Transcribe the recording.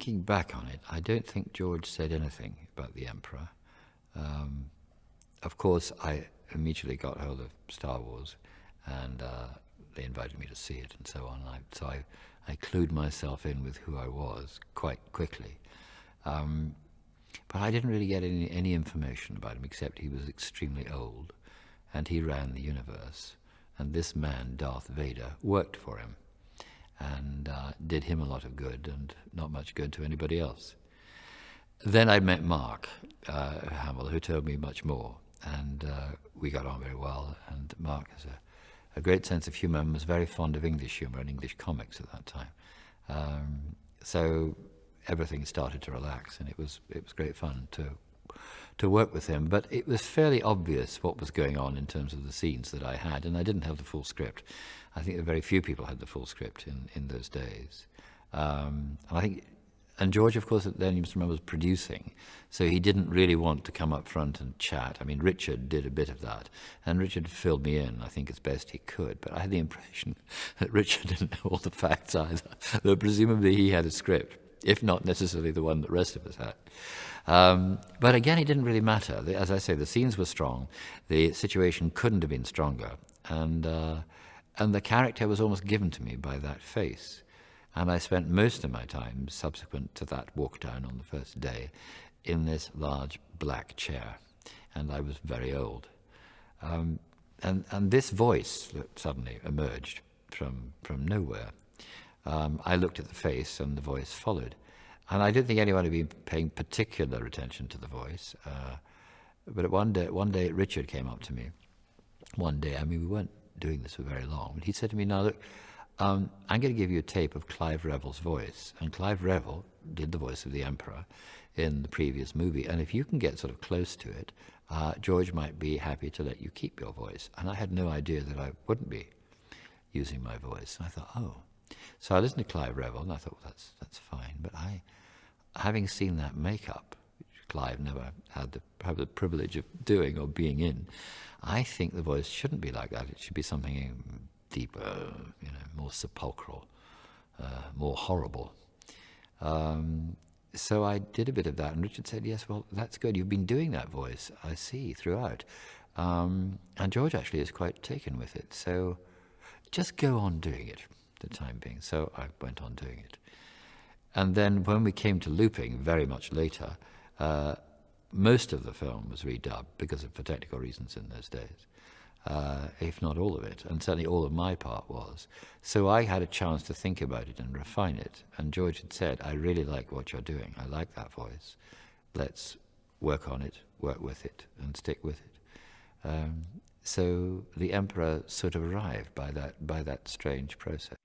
thinking back on it, I don't think George said anything about the Emperor. Of course, I immediately got hold of Star Wars, and they invited me to see it and so on. So I clued myself in with who I was quite quickly. But I didn't really get any information about him, except he was extremely old, and he ran the universe. And this man, Darth Vader, worked for him, and did him a lot of good, and not much good to anybody else. Then I met Mark Hamill, who told me much more, and we got on very well. And Mark has a great sense of humour and was very fond of English humour and English comics at that time. So everything started to relax, and it was great fun to work with him. But it was fairly obvious what was going on in terms of the scenes that I had, and I didn't have the full script. I think that very few people had the full script in those days. And George, of course, then you must remember, was producing, so he didn't really want to come up front and chat. I mean, Richard did a bit of that, and Richard filled me in, I think, as best he could, but I had the impression that Richard didn't know all the facts either, though presumably he had a script, if not necessarily the one that the rest of us had. But again, it didn't really matter. As I say, the scenes were strong, the situation couldn't have been stronger, and the character was almost given to me by that face. And I spent most of my time subsequent to that walk down on the first day in this large black chair, and I was very old. And this voice that suddenly emerged from nowhere. I looked at the face, and the voice followed. And I didn't think anyone had been paying particular attention to the voice. But one day Richard came up to me. One day, I mean, we weren't doing this for very long, but he said to me, "Now look, I'm going to give you a tape of Clive Revel's voice." And Clive Revel did the voice of the Emperor in the previous movie. And if you can get sort of close to it, George might be happy to let you keep your voice. And I had no idea that I wouldn't be using my voice. And I thought, oh. So I listened to Clive Revel, and I thought, well, that's fine. But having seen that makeup, which Clive never had the privilege of doing or being in, I think the voice shouldn't be like that. It should be something deeper, more sepulchral, more horrible. So I did a bit of that, and Richard said, "Yes, well, that's good. You've been doing that voice, I see, throughout." And George actually is quite taken with it. So just go on doing it for the time being. So I went on doing it. And then when we came to looping, very much later, most of the film was redubbed for technical reasons in those days. If not all of it, and certainly all of my part was. So I had a chance to think about it and refine it, and George had said, "I really like what you're doing. I like that voice. Let's work on it, work with it, and stick with it." So the Emperor sort of arrived by that strange process.